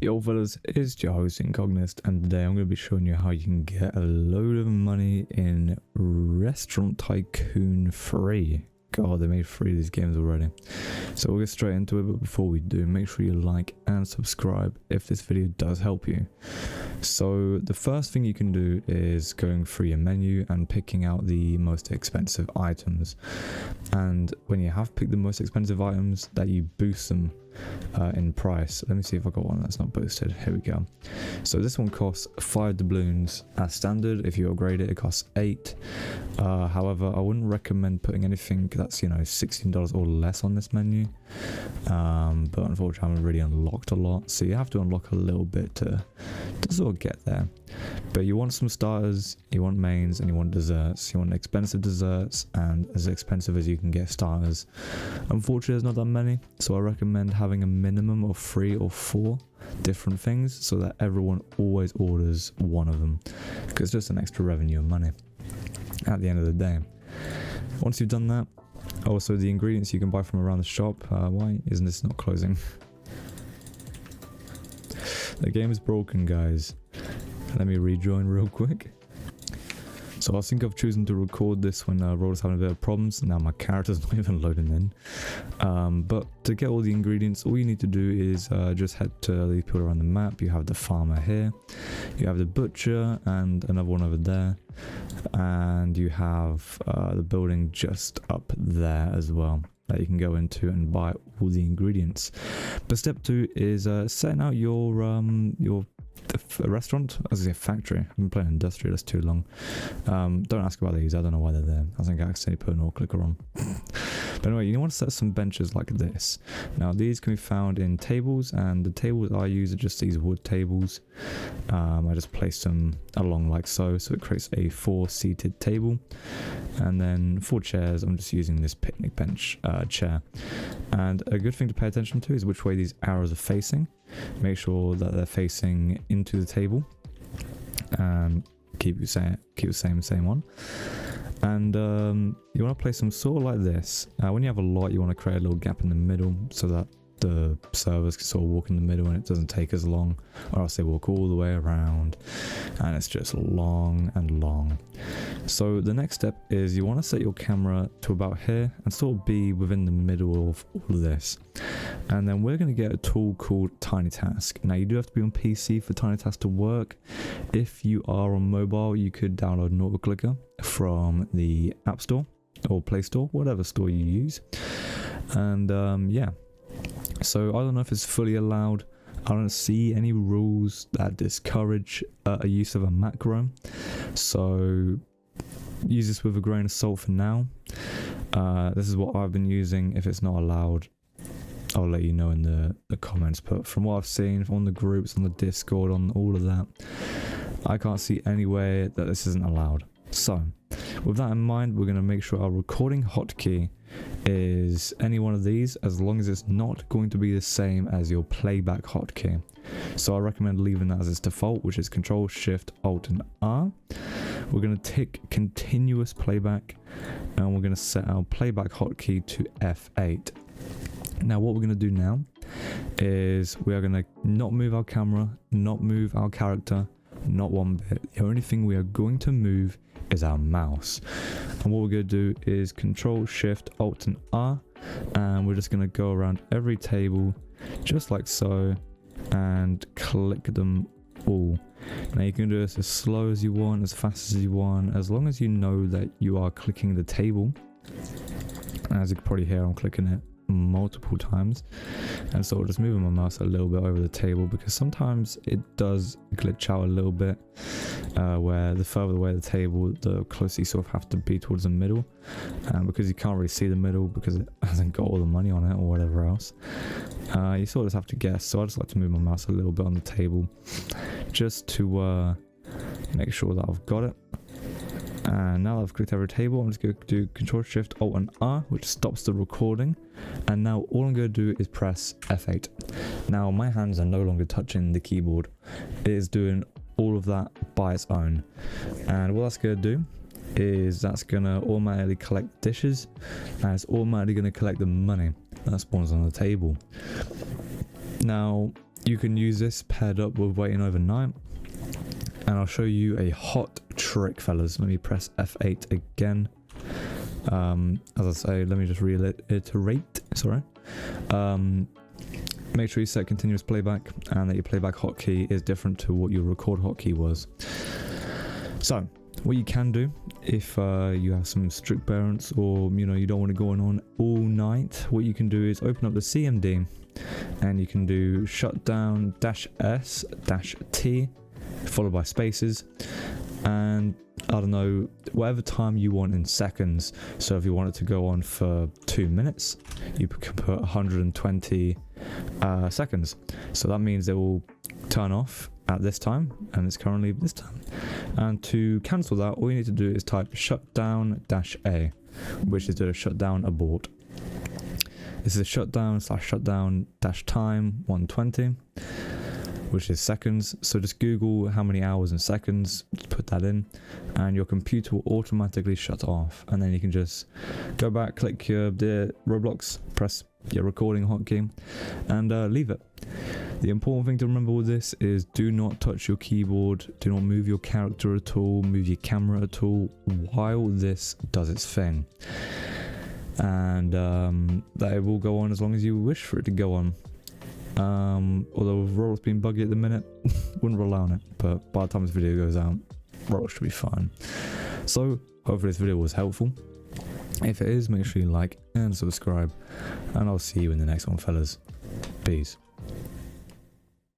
Yo fellas, it's your host Incognist, and today I'm going to be showing you how you can get a load of money in Restaurant Tycoon free. God, they made free these games already. So we'll get straight into it, but before we do, make sure you like and subscribe if this video does help you. So the first thing you can do is going through your menu and picking out the most expensive items. And when you have picked the most expensive items, that you boost them in price. Let me see if I got one that's not boosted. Here we go. So this one costs 5 doubloons as standard. If you upgrade it, it costs 8. However, I wouldn't recommend putting anything that's, you know, $16 or less on this menu. But unfortunately, I haven't really unlocked a lot, so you have to unlock a little bit to sort of get there. But you want some starters, you want mains, and you want desserts. You want expensive desserts and as expensive as you can get starters. Unfortunately, there's not that many, so I recommend having a minimum of 3 or 4 different things so that everyone always orders one of them, because it's just an extra revenue and money at the end of the day. Once you've done that, also the ingredients you can buy from around the shop. Why isn't this not closing? The game is broken, guys. Let me rejoin real quick. So I think I've chosen to record this when Roblox having a bit of problems. Now my character's not even loading in. But to get all the ingredients, all you need to do is just head to the people around the map. You have the farmer here, you have the butcher and another one over there, and you have the building just up there as well that you can go into and buy all the ingredients. But step 2 is setting out your restaurant. As a factory. I've been playing industrial, that's too long. Don't ask about these, I don't know why they're there. I think I accidentally put an all clicker on. But anyway, you want to set some benches like this. Now these can be found in tables, and the tables I use are just these wood tables. I just place them along like so it creates a 4-seated table. And then for chairs, I'm just using this picnic bench chair. And a good thing to pay attention to is which way these arrows are facing. Make sure that they're facing into the table, and keep the same one. And you want to place them sort of like this. When you have a lot, you want to create a little gap in the middle so that the servers can sort of walk in the middle and it doesn't take as long, or else they walk all the way around and it's just long and long. So the next step is you want to set your camera to about here and sort of be within the middle of all of this. And then we're going to get a tool called Tiny Task. Now you do have to be on PC for Tiny Task to work. If you are on mobile, you could download an auto clicker from the App Store or Play Store, whatever store you use. And yeah. So I don't know if it's fully allowed. I don't see any rules that discourage a use of a macro. So use this with a grain of salt for now. This is what I've been using. If it's not allowed, I'll let you know in the comments. But from what I've seen on the groups, on the Discord, on all of that, I can't see any way that this isn't allowed. So with that in mind, we're going to make sure our recording hotkey is any one of these, as long as it's not going to be the same as your playback hotkey. So I recommend leaving that as its default, which is Control, Shift, Alt and R. We're going to tick continuous playback, and we're going to set our playback hotkey to F8. Now what we're going to do now is we are going to not move our camera, not move our character, not one bit. The only thing we are going to move is our mouse. And what we're going to do is Control, Shift, Alt and R, and we're just going to go around every table just like so and click them all. Now you can do this as slow as you want, as fast as you want, as long as you know that you are clicking the table. As you can probably hear, I'm clicking it multiple times, and so just moving my mouse a little bit over the table, because sometimes it does glitch out a little bit, where the further away the table, the closer you sort of have to be towards the middle, and because you can't really see the middle because it hasn't got all the money on it or whatever else, you sort of just have to guess. So I just like to move my mouse a little bit on the table just to make sure that I've got it. And now that I've clicked every table, I'm just going to do Control, Shift, Alt and R, which stops the recording. And now all I'm going to do is press F8. Now my hands are no longer touching the keyboard. It is doing all of that by its own. And what that's going to do is that's going to automatically collect dishes, and it's automatically going to collect the money that spawns on the table. Now you can use this paired up with waiting overnight. And I'll show you a hot trick, fellas. Let me press F8 again. As I say, let me just reiterate. Sorry. Make sure you set continuous playback, and that your playback hotkey is different to what your record hotkey was. So, what you can do if you have some strict parents, or you don't want to go on all night, what you can do is open up the CMD, and you can do shutdown -S-T followed by spaces, and I don't know, whatever time you want in seconds. So if you want it to go on for 2 minutes, you can put 120 seconds. So that means it will turn off at this time, and it's currently this time. And to cancel that, all you need to do is type shutdown-A, which is to shut down abort. This is shutdown/shutdown-time 120, which is seconds. So just Google how many hours and seconds, just put that in, and your computer will automatically shut off. And then you can just go back, click the Roblox, press your recording hotkey, and leave it. The important thing to remember with this is do not touch your keyboard, do not move your character at all, move your camera at all while this does its thing. And that it will go on as long as you wish for it to go on. Although Roblox being buggy at the minute, wouldn't rely on it, but by the time this video goes out, Roblox should be fine. So hopefully this video was helpful. If it is, make sure you like and subscribe, and I'll see you in the next one, fellas. Peace.